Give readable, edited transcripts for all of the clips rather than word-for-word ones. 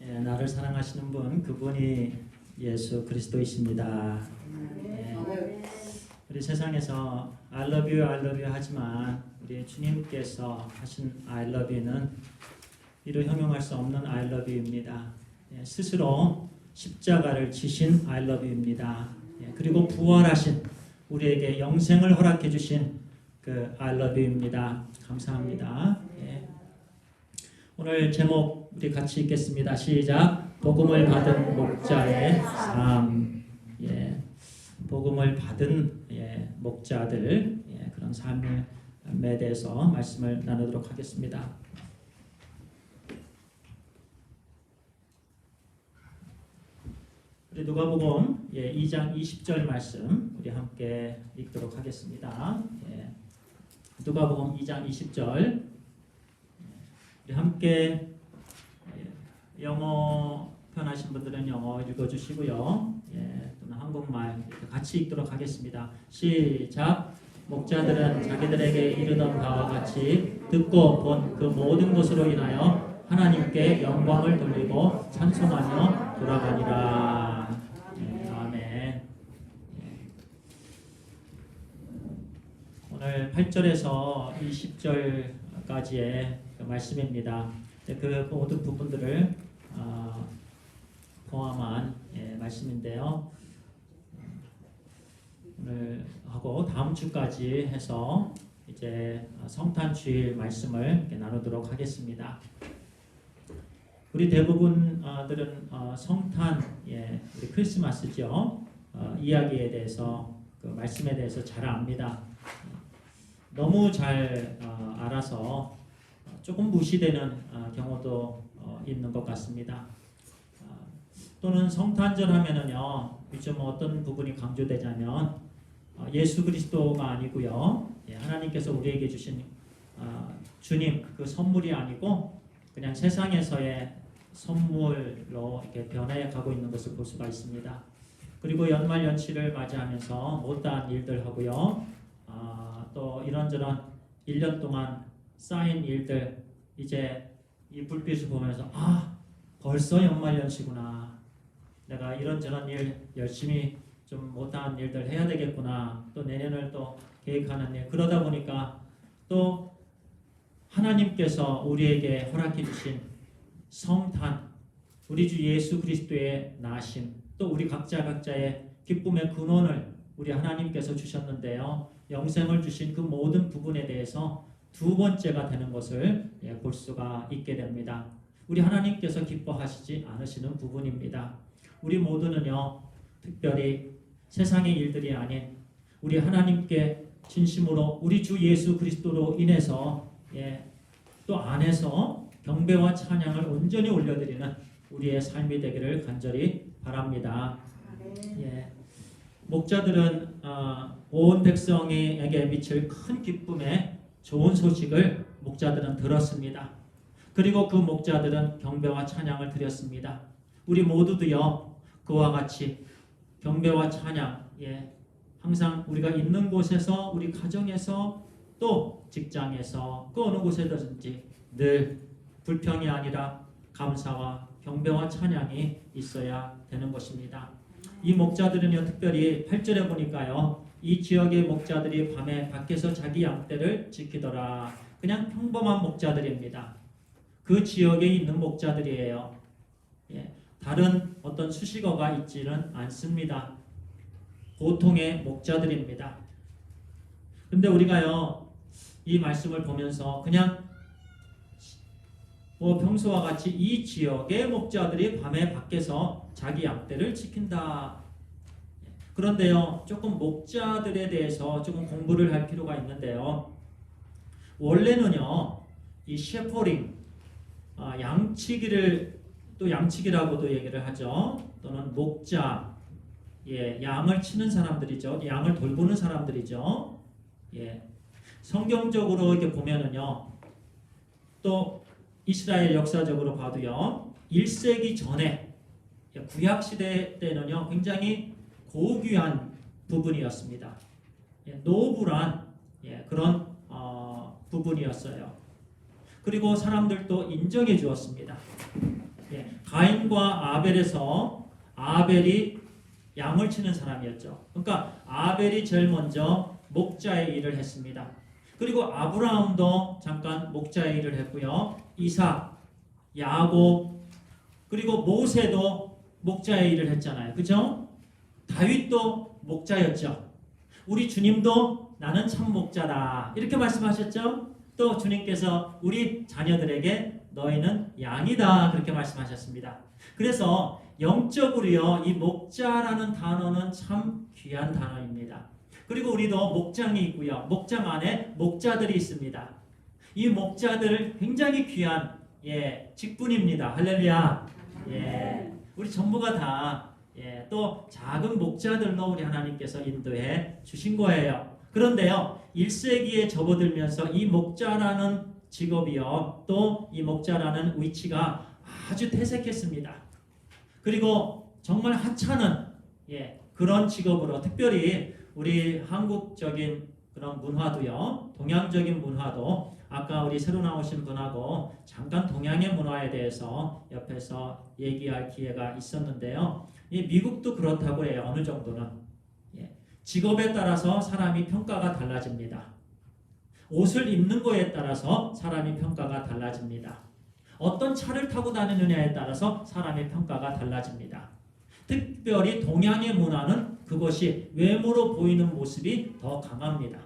나를 사랑하시는 분, 그분이 예수 그리스도이십니다. 우리 세상에서 I love you 하지만 우리 주님께서 하신 I love you는 이루 형용할 수 없는 I love you입니다. 스스로 십자가를 지신 I love you입니다. 그리고 부활하신 우리에게 영생을 허락해 주신 그 I love you입니다. 감사합니다. 오늘 제목 우리 같이 읽겠습니다. 시작. 복음을 받은 목자의 삶. 복음을 받은 목자들 그런 삶에 대해서 말씀을 나누도록 하겠습니다. 우리 누가복음 2장 20절 말씀 우리 함께 읽도록 하겠습니다. 누가복음 2장 20절 우리 함께 영어 편하신 분들은 영어 읽어주시고요. 또는 한국말 같이 읽도록 하겠습니다. 시작. 목자들은 자기들에게 이르던 바와 같이 듣고 본 그 모든 것으로 인하여 하나님께 영광을 돌리고 찬송하며 돌아가니라. 아멘. 오늘 8절에서 20절까지의 말씀입니다. 그 모든 부분들을 포함한 말씀인데요. 오늘 하고 다음 주까지 해서 이제 성탄주일 말씀을 나누도록 하겠습니다. 우리 대부분들은 성탄, 우리 크리스마스죠. 이야기에 대해서 그 말씀에 대해서 잘 압니다. 너무 잘 알아서 조금 무시되는 경우도 있는 것 같습니다. 또는 성탄절 하면은요, 요즘 어떤 부분이 강조되자면 예수 그리스도가 아니고요, 하나님께서 우리에게 주신 주님 그 선물이 아니고 그냥 세상에서의 선물로 이렇게 변해가고 있는 것을 볼 수가 있습니다. 그리고 연말 연시를 맞이하면서 못다한 일들 하고요, 또 이런저런 1년 동안 쌓인 일들 이제 이 불빛을 보면서 벌써 연말 연시구나. 내가 이런저런 일 열심히 좀 못한 일들 해야 되겠구나. 또 내년을 또 계획하는 일. 그러다 보니까 또 하나님께서 우리에게 허락해 주신 성탄, 우리 주 예수 그리스도의 나심, 또 우리 각자의 기쁨의 근원을 우리 하나님께서 주셨는데요. 영생을 주신 그 모든 부분에 대해서 두 번째가 되는 것을 볼 수가 있게 됩니다. 우리 하나님께서 기뻐하시지 않으시는 부분입니다. 우리 모두는요, 특별히 세상의 일들이 아닌 우리 하나님께 진심으로 우리 주 예수 그리스도로 인해서 또 안에서 경배와 찬양을 온전히 올려드리는 우리의 삶이 되기를 간절히 바랍니다. 목자들은 온 백성에게 미칠 큰 기쁨의 좋은 소식을 목자들은 들었습니다. 그리고 그 목자들은 경배와 찬양을 드렸습니다. 우리 모두도요, 그와 같이 경배와 찬양, 항상 우리가 있는 곳에서, 우리 가정에서, 또 직장에서, 그 어느 곳에든지 늘 불평이 아니라 감사와 경배와 찬양이 있어야 되는 것입니다. 이 목자들은요, 특별히 8절에 보니까요, 이 지역의 목자들이 밤에 밖에서 자기 양떼를 지키더라. 그냥 평범한 목자들입니다. 그 지역에 있는 목자들이에요. 다른 어떤 수식어가 있지는 않습니다. 보통의 목자들입니다. 근데 우리가요, 이 말씀을 보면서 그냥 평소와 같이 이 지역의 목자들이 밤에 밖에서 자기 양떼를 지킨다. 그런데요, 조금 목자들에 대해서 조금 공부를 할 필요가 있는데요. 원래는요, 이 셰퍼링, 양치기를 또 양치기라고도 얘기를 하죠. 또는 목자, 양을 치는 사람들이죠. 양을 돌보는 사람들이죠. 성경적으로 이렇게 보면은요, 또 이스라엘 역사적으로 봐도요, 1세기 전에 구약 시대 때는요, 굉장히 고귀한 부분이었습니다. 노블한 그런 부분이었어요. 그리고 사람들도 인정해 주었습니다. 가인과 아벨에서 아벨이 양을 치는 사람이었죠. 그러니까 아벨이 제일 먼저 목자의 일을 했습니다. 그리고 아브라함도 잠깐 목자의 일을 했고요. 이삭, 야곱, 그리고 모세도 목자의 일을 했잖아요. 그죠? 다윗도 목자였죠. 우리 주님도 나는 참 목자다 이렇게 말씀하셨죠. 또 주님께서 우리 자녀들에게 너희는 양이다 그렇게 말씀하셨습니다. 그래서 영적으로요, 이 목자라는 단어는 참 귀한 단어입니다. 그리고 우리도 목장이 있고요. 목장 안에 목자들이 있습니다. 이 목자들 굉장히 귀한 직분입니다. 할렐루야. 우리 전부가 다 또 작은 목자들로 우리 하나님께서 인도해 주신 거예요. 그런데요, 1세기에 접어들면서 이 목자라는 직업이요, 또 이 목자라는 위치가 아주 퇴색했습니다. 그리고 정말 하찮은 그런 직업으로, 특별히 우리 한국적인 그런 문화도요, 동양적인 문화도 아까 우리 새로 나오신 분하고 잠깐 동양의 문화에 대해서 옆에서 얘기할 기회가 있었는데요. 이 미국도 그렇다고 해요. 어느 정도는 직업에 따라서 사람이 평가가 달라집니다. 옷을 입는 거에 따라서 사람이 평가가 달라집니다. 어떤 차를 타고 다니느냐에 따라서 사람의 평가가 달라집니다. 특별히 동양의 문화는 그것이 외모로 보이는 모습이 더 강합니다.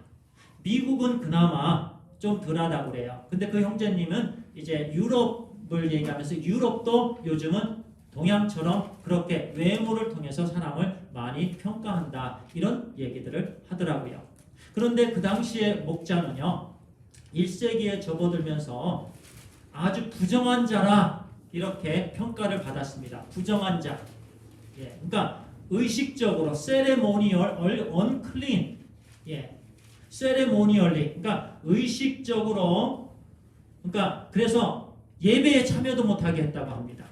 미국은 그나마 좀 덜하다고 그래요. 근데 그 형제님은 이제 유럽을 얘기하면서 유럽도 요즘은 동양처럼 그렇게 외모를 통해서 사람을 많이 평가한다 이런 얘기들을 하더라고요. 그런데 그 당시에 목자는요, 1세기에 접어들면서 아주 부정한 자라 이렇게 평가를 받았습니다. 부정한 자. 그러니까 의식적으로 세레모니얼, unclean. 세레모니얼리. 그러니까 의식적으로, 그러니까 그래서 예배에 참여도 못하게 했다고 합니다.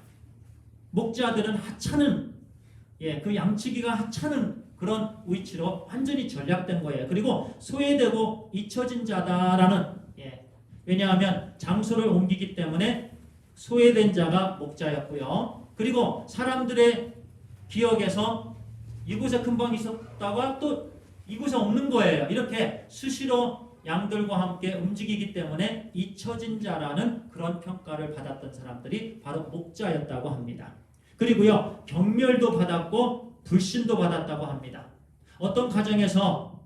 목자들은 하찮은, 그 양치기가 하찮은 그런 위치로 완전히 전략된 거예요. 그리고 소외되고 잊혀진 자다라는, 왜냐하면 장소를 옮기기 때문에 소외된 자가 목자였고요. 그리고 사람들의 기억에서 이곳에 금방 있었다가 또 이곳에 없는 거예요. 이렇게 수시로 양들과 함께 움직이기 때문에 잊혀진 자라는 그런 평가를 받았던 사람들이 바로 목자였다고 합니다. 그리고요, 경멸도 받았고 불신도 받았다고 합니다. 어떤 가정에서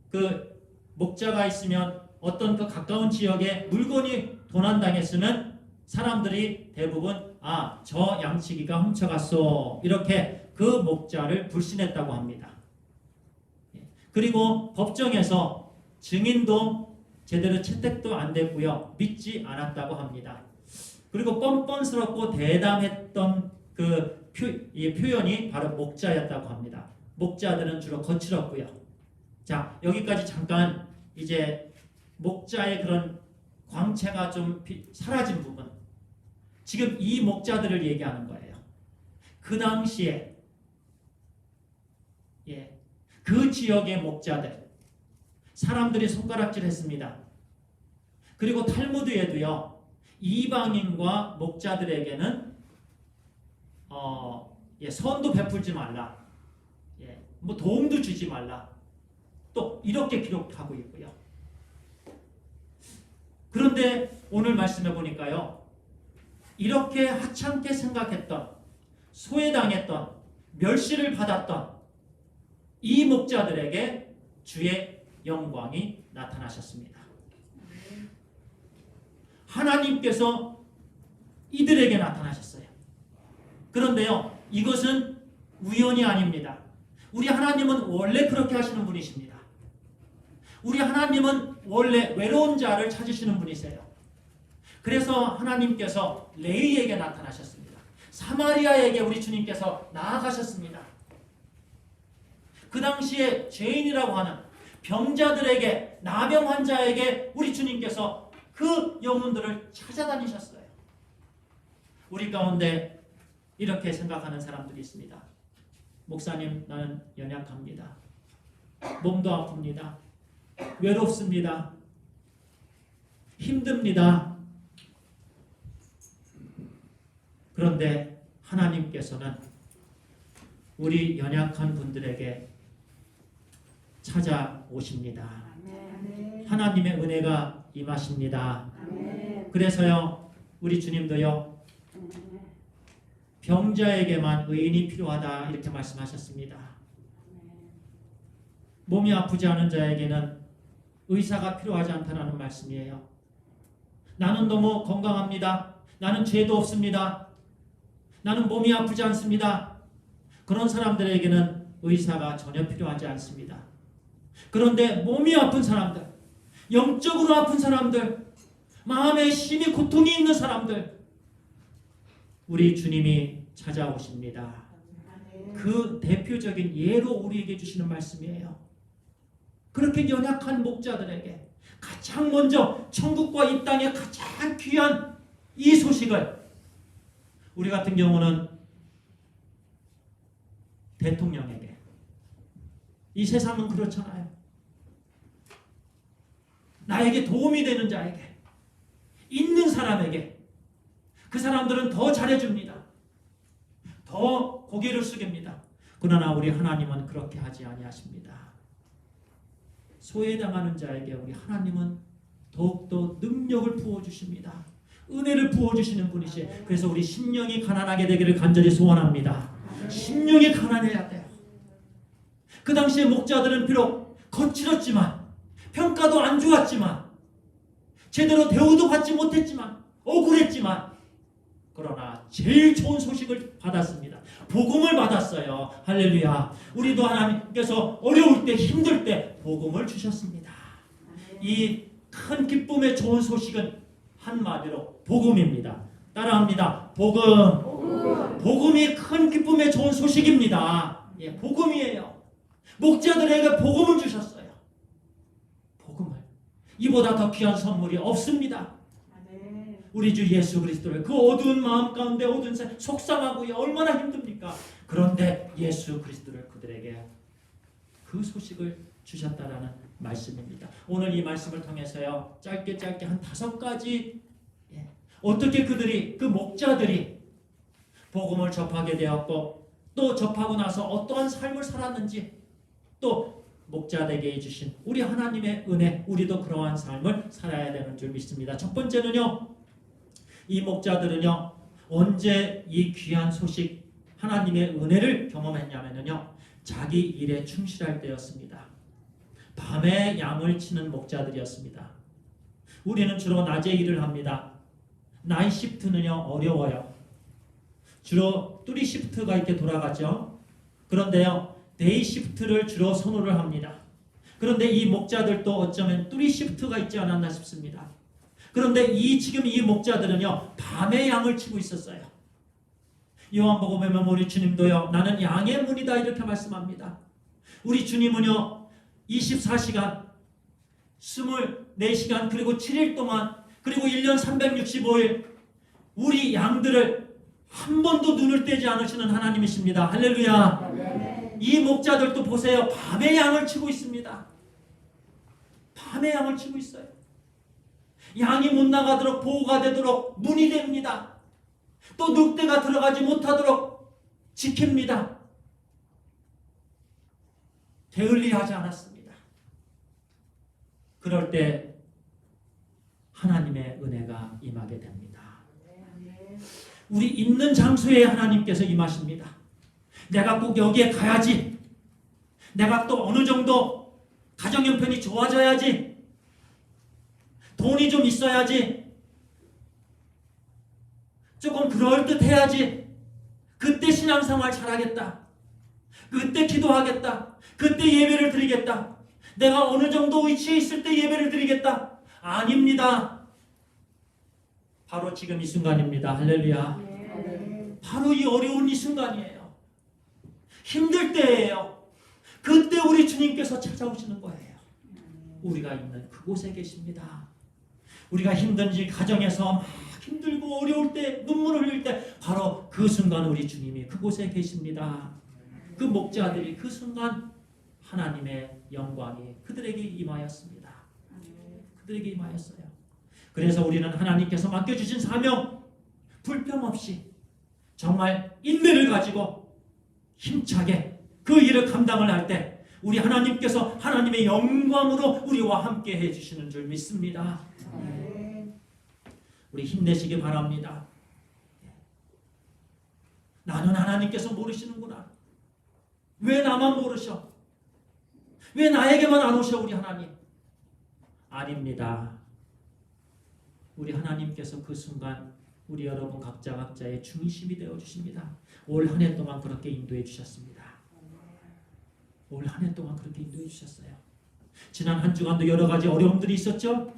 그 목자가 있으면 어떤 그 가까운 지역에 물건이 도난당했으면 사람들이 대부분 저 양치기가 훔쳐갔어 이렇게 그 목자를 불신했다고 합니다. 그리고 법정에서 증인도 제대로 채택도 안 됐고요. 믿지 않았다고 합니다. 그리고 뻔뻔스럽고 대담했던 그 표현이 바로 목자였다고 합니다. 목자들은 주로 거칠었고요. 자, 여기까지 잠깐 이제 목자의 그런 광채가 좀 사라진 부분. 지금 이 목자들을 얘기하는 거예요. 그 당시에 그 지역의 목자들, 사람들이 손가락질했습니다. 그리고 탈무드에도요, 이방인과 목자들에게는 선도 베풀지 말라, 뭐 도움도 주지 말라, 또 이렇게 기록하고 있고요. 그런데 오늘 말씀해 보니까요, 이렇게 하찮게 생각했던, 소외당했던, 멸시를 받았던 이 목자들에게 주의 영광이 나타나셨습니다. 하나님께서 이들에게 나타나셨어요. 그런데요, 이것은 우연이 아닙니다. 우리 하나님은 원래 그렇게 하시는 분이십니다. 우리 하나님은 원래 외로운 자를 찾으시는 분이세요. 그래서 하나님께서 레위에게 나타나셨습니다. 사마리아에게 우리 주님께서 나아가셨습니다. 그 당시에 죄인이라고 하는 병자들에게, 나병 환자에게 우리 주님께서 그 영혼들을 찾아다니셨어요. 우리 가운데 이렇게 생각하는 사람들이 있습니다. 목사님, 나는 연약합니다. 몸도 아픕니다. 외롭습니다. 힘듭니다. 그런데 하나님께서는 우리 연약한 분들에게 찾아오십니다. 하나님의 은혜가 임하십니다. 그래서요, 우리 주님도요, 병자에게만 의인이 필요하다 이렇게 말씀하셨습니다. 몸이 아프지 않은 자에게는 의사가 필요하지 않다는 말씀이에요. 나는 너무 건강합니다. 나는 죄도 없습니다. 나는 몸이 아프지 않습니다. 그런 사람들에게는 의사가 전혀 필요하지 않습니다. 그런데 몸이 아픈 사람들, 영적으로 아픈 사람들, 마음에 심히 고통이 있는 사람들, 우리 주님이 찾아오십니다. 그 대표적인 예로 우리에게 주시는 말씀이에요. 그렇게 연약한 목자들에게 가장 먼저 천국과 이 땅에 가장 귀한 이 소식을, 우리 같은 경우는 대통령에게, 이 세상은 그렇잖아요. 나에게 도움이 되는 자에게, 있는 사람에게, 그 사람들은 더 잘해줍니다. 더 고개를 숙입니다. 그러나 우리 하나님은 그렇게 하지 아니하십니다. 소외당하는 자에게 우리 하나님은 더욱더 능력을 부어주십니다. 은혜를 부어주시는 분이시에요. 그래서 우리 심령이 가난하게 되기를 간절히 소원합니다. 심령이 가난해야 돼요. 그 당시에 목자들은 비록 거칠었지만, 평가도 안 좋았지만, 제대로 대우도 받지 못했지만, 억울했지만, 그러나 제일 좋은 소식을 받았습니다. 복음을 받았어요. 할렐루야. 우리도 하나님께서 어려울 때, 힘들 때 복음을 주셨습니다. 이 큰 기쁨의 좋은 소식은 한마디로 복음입니다. 따라합니다. 복음. 복음이 큰 기쁨의 좋은 소식입니다. 예, 복음이에요. 목자들에게 복음을 주셨어요. 복음을. 이보다 더 귀한 선물이 없습니다. 우리 주 예수 그리스도를 그 어두운 마음 가운데 어두운 속상하고 얼마나 힘듭니까? 그런데 예수 그리스도를 그들에게 그 소식을 주셨다라는 말씀입니다. 오늘 이 말씀을 통해서요, 짧게 한 5가지, 어떻게 그들이, 그 목자들이 복음을 접하게 되었고, 또 접하고 나서 어떠한 삶을 살았는지, 또 목자들에게 주신 우리 하나님의 은혜, 우리도 그러한 삶을 살아야 되는 줄 믿습니다. 첫 번째는요, 이 목자들은요, 언제 이 귀한 소식, 하나님의 은혜를 경험했냐면요, 자기 일에 충실할 때였습니다. 밤에 양을 치는 목자들이었습니다. 우리는 주로 낮에 일을 합니다. 나잇 시프트는요, 어려워요. 주로 뚜리 시프트가 이렇게 돌아가죠. 그런데요, 데이 시프트를 주로 선호를 합니다. 그런데 이 목자들도 어쩌면 뚜리 시프트가 있지 않았나 싶습니다. 그런데 지금 이 목자들은요, 밤에 양을 치고 있었어요. 요한복음에 보면 우리 주님도요, 나는 양의 문이다 이렇게 말씀합니다. 우리 주님은요, 24시간, 24시간, 그리고 7일 동안, 그리고 1년 365일 우리 양들을 한 번도 눈을 떼지 않으시는 하나님이십니다. 할렐루야. 네. 이 목자들도 보세요. 밤에 양을 치고 있습니다. 밤에 양을 치고 있어요. 양이 못 나가도록 보호가 되도록 문이 됩니다. 또 늑대가 들어가지 못하도록 지킵니다. 게을리하지 않았습니다. 그럴 때 하나님의 은혜가 임하게 됩니다. 우리 있는 장소에 하나님께서 임하십니다. 내가 꼭 여기에 가야지. 내가 또 어느 정도 가정 형편이 좋아져야지. 돈이 좀 있어야지. 조금 그럴듯해야지. 그때 신앙생활 잘하겠다. 그때 기도하겠다. 그때 예배를 드리겠다. 내가 어느 정도 위치에 있을 때 예배를 드리겠다. 아닙니다. 바로 지금 이 순간입니다. 할렐루야. 바로 이 어려운 이 순간이에요. 힘들 때예요. 그때 우리 주님께서 찾아오시는 거예요. 우리가 있는 그곳에 계십니다. 우리가 힘든지 가정에서 막 힘들고 어려울 때, 눈물을 흘릴 때 바로 그 순간 우리 주님이 그곳에 계십니다. 그 목자들이 그 순간 하나님의 영광이 그들에게 임하였습니다. 그들에게 임하였어요. 그래서 우리는 하나님께서 맡겨주신 사명 불평 없이 정말 인내를 가지고 힘차게 그 일을 감당을 할 때 우리 하나님께서 하나님의 영광으로 우리와 함께 해주시는 줄 믿습니다. 우리 힘내시기 바랍니다. 나는 하나님께서 모르시는구나. 왜 나만 모르셔? 왜 나에게만 안 오셔 우리 하나님? 아닙니다. 우리 하나님께서 그 순간 우리 여러분 각자의 중심이 되어주십니다. 올 한 해 동안 그렇게 인도해 주셨습니다. 올 한 해 동안 그렇게 인도해 주셨어요. 지난 한 주간도 여러 가지 어려움들이 있었죠?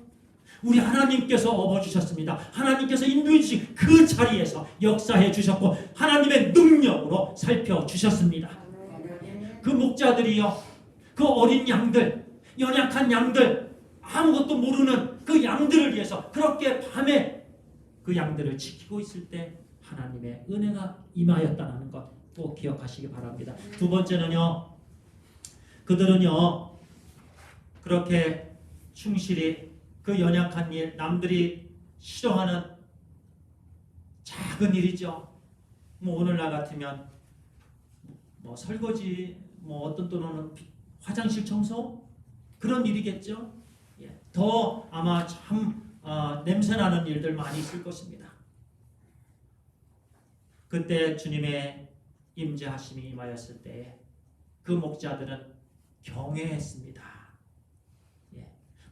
우리 하나님께서 업어주셨습니다. 하나님께서 인도해 주신 그 자리에서 역사해 주셨고 하나님의 능력으로 살펴주셨습니다. 그 목자들이요, 그 어린 양들, 연약한 양들, 아무것도 모르는 그 양들을 위해서 그렇게 밤에 그 양들을 지키고 있을 때 하나님의 은혜가 임하였다는 것 꼭 기억하시기 바랍니다. 두 번째는요, 그들은요 그렇게 충실히 그 연약한 일, 남들이 싫어하는 작은 일이죠. 뭐 오늘날 같으면 뭐 설거지, 뭐 어떤 또는 화장실 청소 그런 일이겠죠. 더 아마 참 냄새나는 일들 많이 있을 것입니다. 그때 주님의 임재하심이 임하였을 때 그 목자들은 경외했습니다.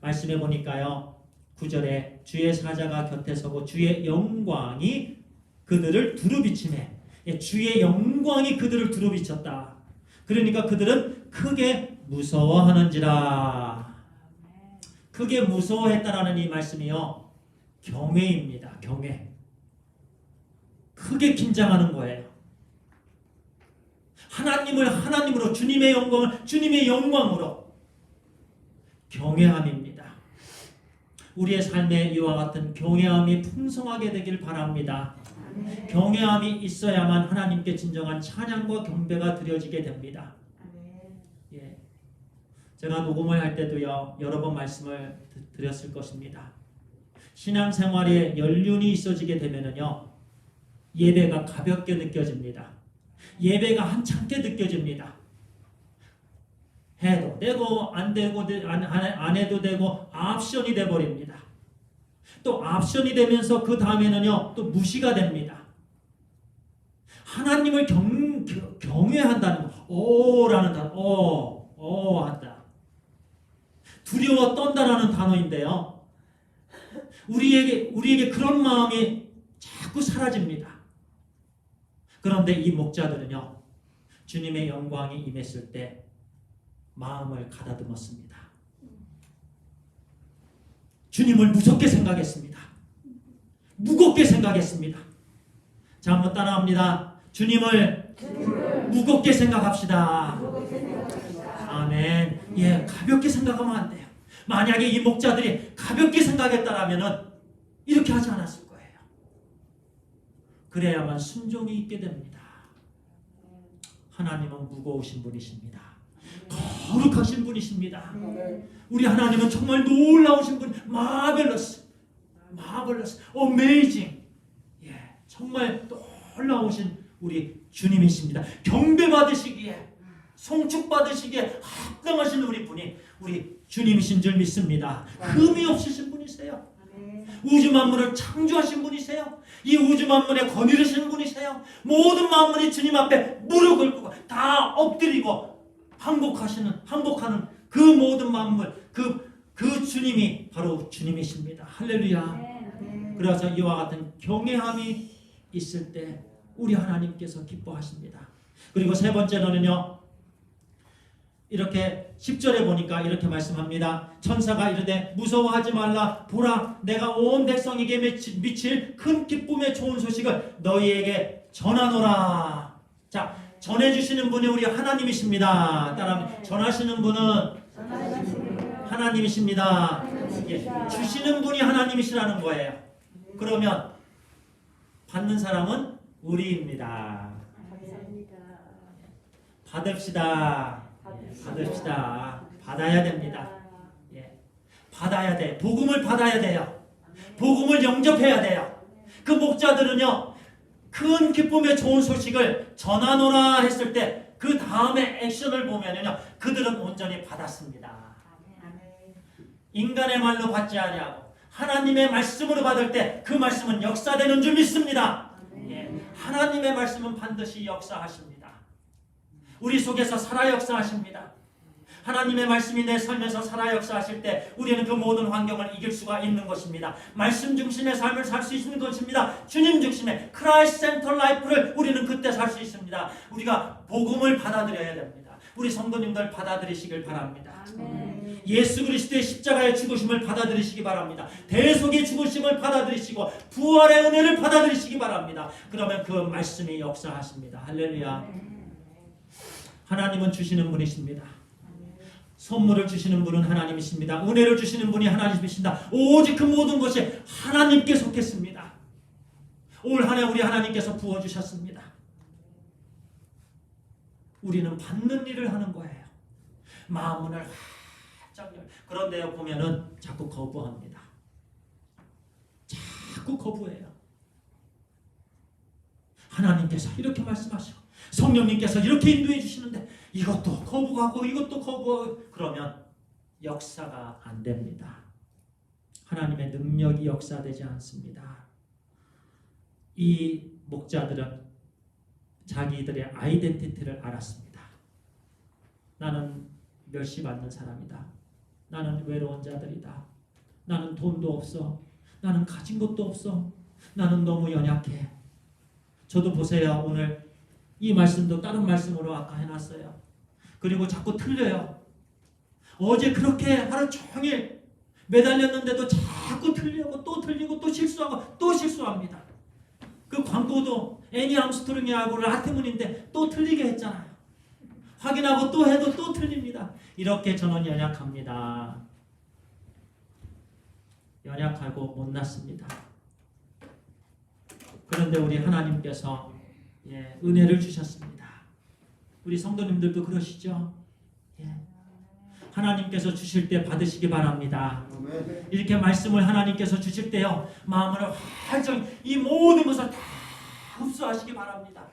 말씀해 보니까요, 9절에 주의 사자가 곁에 서고 주의 영광이 그들을 두루비치매, 주의 영광이 그들을 두루비쳤다. 그러니까 그들은 크게 무서워하는지라. 크게 무서워했다라는 이 말씀이요, 경외입니다. 경외. 크게 긴장하는 거예요. 하나님을 하나님으로, 주님의 영광을 주님의 영광으로 경외함입니다. 우리의 삶에 이와 같은 경외함이 풍성하게 되길 바랍니다. 경외함이 있어야만 하나님께 진정한 찬양과 경배가 드려지게 됩니다. 제가 녹음을 할 때도요, 여러 번 말씀을 드렸을 것입니다. 신앙생활에 연륜이 있어지게 되면은요, 예배가 가볍게 느껴집니다. 예배가 한참게 느껴집니다. 해도 되고 안 되고 안 해도 되고 옵션이 돼버립니다. 또 옵션이 되면서 그 다음에는요 또 무시가 됩니다. 하나님을 경외한다는 거, 오라는 단어, 한다. 두려워 떤다라는 단어인데요. 우리에게 그런 마음이 자꾸 사라집니다. 그런데 이 목자들은요, 주님의 영광이 임했을 때 마음을 가다듬었습니다. 주님을 무섭게 생각했습니다. 무겁게 생각했습니다. 자, 한번 따라합니다. 주님을 무겁게 생각합시다. 아멘. 가볍게 생각하면 안 돼요. 만약에 이 목자들이 가볍게 생각했다라면은 이렇게 하지 않았을 거예요. 그래야만 순종이 있게 됩니다. 하나님은 무거우신 분이십니다. 거룩하신 분이십니다. 우리 하나님은 정말 놀라우신 분, 마벨러스, 어메이징, 정말 놀라우신 우리 주님이십니다. 경배받으시기에, 송축받으시기에 합당하신 우리 분이 우리 주님이신 줄 믿습니다. 흠이 없으신 분이세요. 우주 만물을 창조하신 분이세요. 이 우주 만물에 거느리신 분이세요. 모든 만물이 주님 앞에 무릎을 꿇고 다 엎드리고 항복하는 그 모든 만물, 그 주님이 바로 주님이십니다. 할렐루야. 그래서 이와 같은 경외함이 있을 때 우리 하나님께서 기뻐하십니다. 그리고 세 번째로는요, 이렇게 10절에 보니까 이렇게 말씀합니다. 천사가 이르되 무서워하지 말라. 보라, 내가 온 백성에게 미칠 큰 기쁨의 좋은 소식을 너희에게 전하노라. 자, 전해주시는 분이 우리 하나님이십니다. 따라하면, 전하시는 분은 하나님이십니다. 주시는 분이 하나님이시라는 거예요. 그러면 받는 사람은 우리입니다. 받읍시다. 받아야 됩니다. 받아야 돼. 복음을 받아야 돼요. 복음을 영접해야 돼요. 그 목자들은요, 그 큰 기쁨의 좋은 소식을 전하노라 했을 때 그 다음에 액션을 보면요, 그들은 온전히 받았습니다. 인간의 말로 받지 아니하고 하나님의 말씀으로 받을 때 그 말씀은 역사되는 줄 믿습니다. 예, 하나님의 말씀은 반드시 역사하십니다. 우리 속에서 살아 역사하십니다. 하나님의 말씀이 내 삶에서 살아 역사하실 때 우리는 그 모든 환경을 이길 수가 있는 것입니다. 말씀 중심의 삶을 살 수 있는 것입니다. 주님 중심의 크라이스트 센터 라이프를 우리는 그때 살 수 있습니다. 우리가 복음을 받아들여야 됩니다. 우리 성도님들 받아들이시길 바랍니다. 아멘. 예수 그리스도의 십자가의 죽으심을 받아들이시기 바랍니다. 대속의 죽으심을 받아들이시고 부활의 은혜를 받아들이시기 바랍니다. 그러면 그 말씀이 역사하십니다. 할렐루야. 하나님은 주시는 분이십니다. 선물을 주시는 분은 하나님이십니다. 은혜를 주시는 분이 하나님이십니다. 오직 그 모든 것이 하나님께 속했습니다. 올 한 해 우리 하나님께서 부어주셨습니다. 우리는 받는 일을 하는 거예요. 마음문을 활짝 열. 그런데 보면은 자꾸 거부합니다. 자꾸 거부해요. 하나님께서 이렇게 말씀하시고 성령님께서 이렇게 인도해 주시는데 이것도 거부하고 이것도 거부하고 그러면 역사가 안 됩니다. 하나님의 능력이 역사되지 않습니다. 이 목자들은 자기들의 아이덴티티를 알았습니다. 나는 멸시받는 사람이다. 나는 외로운 자들이다. 나는 돈도 없어. 나는 가진 것도 없어. 나는 너무 연약해. 저도 보세요. 오늘 이 말씀도 다른 말씀으로 아까 해놨어요. 그리고 자꾸 틀려요. 어제 그렇게 하루 종일 매달렸는데도 자꾸 틀리고 또 틀리고 또 실수하고 또 실수합니다. 그 광고도 애니 암스트롱이하고 라테문인데 또 틀리게 했잖아요. 확인하고 또 해도 또 틀립니다. 이렇게 저는 연약합니다. 연약하고 못났습니다. 그런데 우리 하나님께서 은혜를 주셨습니다. 우리 성도님들도 그러시죠? 하나님께서 주실 때 받으시기 바랍니다. 이렇게 말씀을 하나님께서 주실 때요, 마음을 활짝 이 모든 것을 다 흡수하시기 바랍니다.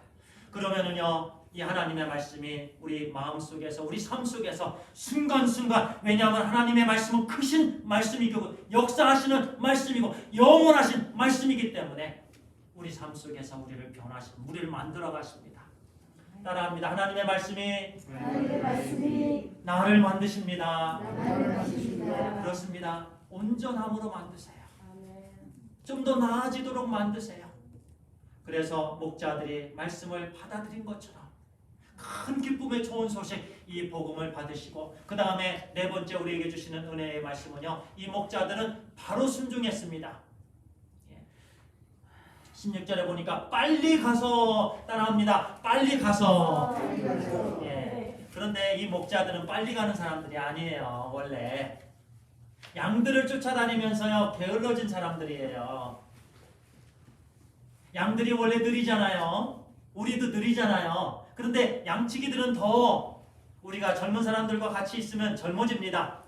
그러면은요, 이 하나님의 말씀이 우리 마음 속에서, 우리 삶 속에서 순간순간, 왜냐하면 하나님의 말씀은 크신 말씀이고 역사하시는 말씀이고 영원하신 말씀이기 때문에 우리 삶 속에서 우리를 변화시키고 우리를 만들어 가십니다. 따라합니다. 하나님의 말씀이 나를 만드십니다. 그렇습니다. 온전함으로 만드세요. 좀 더 나아지도록 만드세요. 그래서 목자들이 말씀을 받아들인 것처럼 큰 기쁨의 좋은 소식, 이 복음을 받으시고 그 다음에 네 번째 우리에게 주시는 은혜의 말씀은요, 이 목자들은 바로 순종했습니다. 16절에 보니까 빨리 가서, 따라합니다. 빨리 가서. 그런데 이 목자들은 빨리 가는 사람들이 아니에요. 원래 양들을 쫓아다니면서요 게을러진 사람들이에요. 양들이 원래 느리잖아요. 우리도 느리잖아요. 그런데 양치기들은 더 우리가 젊은 사람들과 같이 있으면 젊어집니다.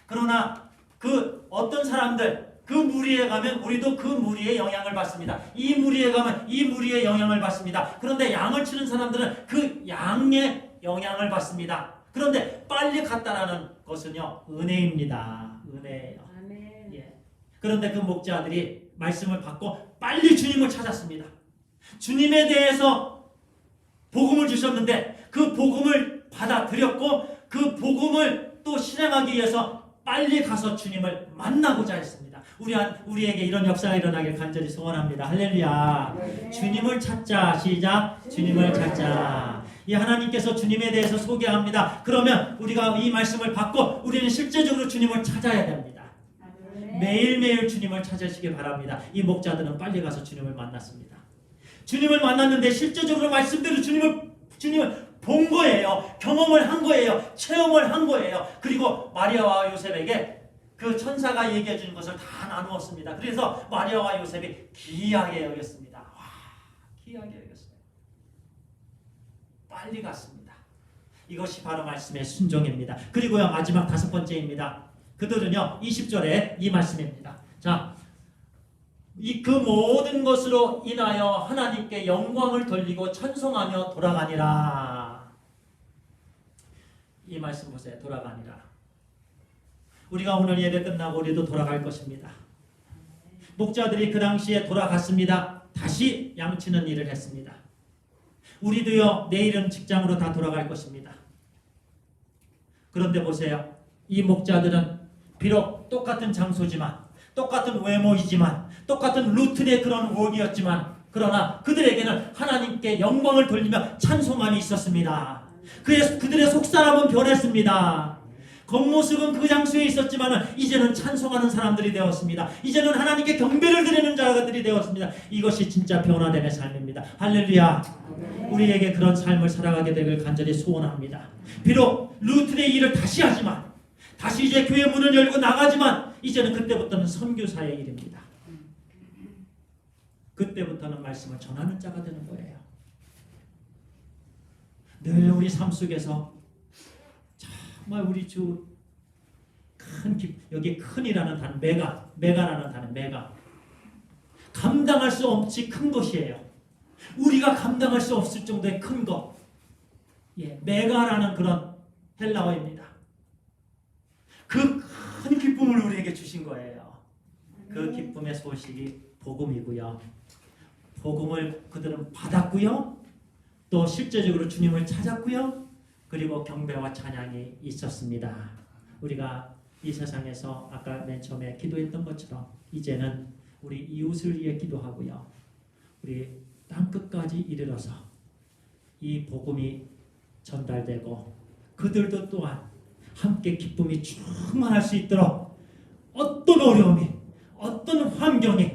그러나 그 어떤 사람들, 그 무리에 가면 우리도 그 무리의 영향을 받습니다. 이 무리에 가면 이 무리의 영향을 받습니다. 그런데 양을 치는 사람들은 그 양의 영향을 받습니다. 그런데 빨리 갔다라는 것은요, 은혜입니다. 은혜예요. 그런데 그 목자들이 말씀을 받고 빨리 주님을 찾았습니다. 주님에 대해서 복음을 주셨는데 그 복음을 받아들였고 그 복음을 또 실행하기 위해서 빨리 가서 주님을 만나고자 했습니다. 우리에게 이런 역사가 일어나길 간절히 소원합니다. 할렐루야. 주님을 찾자. 시작. 주님을 찾자. 이 하나님께서 주님에 대해서 소개합니다. 그러면 우리가 이 말씀을 받고 우리는 실제적으로 주님을 찾아야 됩니다. 매일매일 주님을 찾으시기 바랍니다. 이 목자들은 빨리 가서 주님을 만났습니다. 주님을 만났는데 실제적으로 말씀대로 주님을 본 거예요. 경험을 한 거예요. 체험을 한 거예요. 그리고 마리아와 요셉에게 그 천사가 얘기해 준 것을 다 나누었습니다. 그래서 마리아와 요셉이 귀하게 여겼습니다. 와, 귀하게 여겼어요. 빨리 갔습니다. 이것이 바로 말씀의 순종입니다. 그리고요, 마지막 다섯 번째입니다. 그들은요, 20절에 이 말씀입니다. 자, 그 모든 것으로 인하여 하나님께 영광을 돌리고 찬송하며 돌아가니라. 이 말씀 보세요. 돌아가니라. 우리가 오늘 예배 끝나고 우리도 돌아갈 것입니다. 목자들이 그 당시에 돌아갔습니다. 다시 양치는 일을 했습니다. 우리도요, 내일은 직장으로 다 돌아갈 것입니다. 그런데 보세요. 이 목자들은 비록 똑같은 장소지만, 똑같은 외모이지만, 똑같은 루틴의 그런 웍이었지만, 그러나 그들에게는 하나님께 영광을 돌리며 찬송함이 있었습니다. 그들의 속사람은 변했습니다. 겉모습은 그 장소에 있었지만 이제는 찬송하는 사람들이 되었습니다. 이제는 하나님께 경배를 드리는 자들이 되었습니다. 이것이 진짜 변화됨의 삶입니다. 할렐루야. 우리에게 그런 삶을 살아가게 되길 간절히 소원합니다. 비록 루틴의 일을 다시 하지만, 다시 이제 교회 문을 열고 나가지만, 이제는 그때부터는 선교사의 일입니다. 그때부터는 말씀을 전하는 자가 되는 거예요. 늘 우리 삶 속에서 정말 우리 주 여기 큰이라는 단어, 메가라는 단어, 메가, 감당할 수 없이 큰 것이에요. 우리가 감당할 수 없을 정도의 큰 것, 메가라는 그런 헬라어입니다. 그 큰 기쁨을 우리에게 주신 거예요. 그 기쁨의 소식이 복음이고요. 복음을 그들은 받았고요. 또 실제적으로 주님을 찾았고요. 그리고 경배와 찬양이 있었습니다. 우리가 이 세상에서 아까 맨 처음에 기도했던 것처럼 이제는 우리 이웃을 위해 기도하고요. 우리 땅끝까지 이르러서 이 복음이 전달되고 그들도 또한 함께 기쁨이 충만할 수 있도록 어떤 어려움이, 어떤 환경이,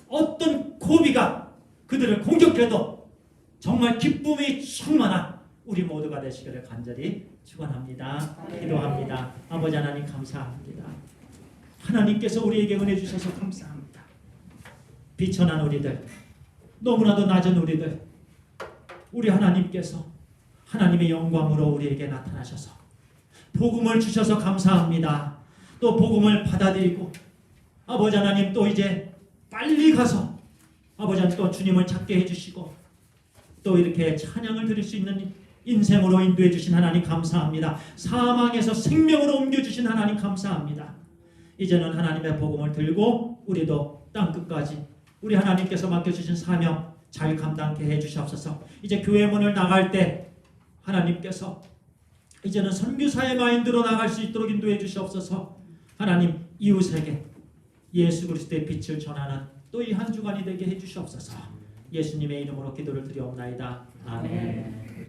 어떤 고비가 그들을 공격해도 정말 기쁨이 충만한 우리 모두가 되시기를 간절히 축원합니다. 기도합니다. 아버지 하나님 감사합니다. 하나님께서 우리에게 은혜 주셔서 감사합니다. 비천한 우리들, 너무나도 낮은 우리들, 우리 하나님께서 하나님의 영광으로 우리에게 나타나셔서 복음을 주셔서 감사합니다. 또 복음을 받아들이고 아버지 하나님 또 이제 빨리 가서 아버지 하나님 또 주님을 찾게 해주시고 또 이렇게 찬양을 드릴 수 있는 인생으로 인도해 주신 하나님 감사합니다. 사망에서 생명으로 옮겨주신 하나님 감사합니다. 이제는 하나님의 복음을 들고 우리도 땅끝까지 우리 하나님께서 맡겨주신 사명 잘 감당케 해주시옵소서. 이제 교회 문을 나갈 때 하나님께서 이제는 선교사의 마인드로 나갈 수 있도록 인도해 주시옵소서. 하나님 이웃에게 예수 그리스도의 빛을 전하는 또 이 한 주간이 되게 해주시옵소서. 예수님의 이름으로 기도를 드리옵나이다. 아멘.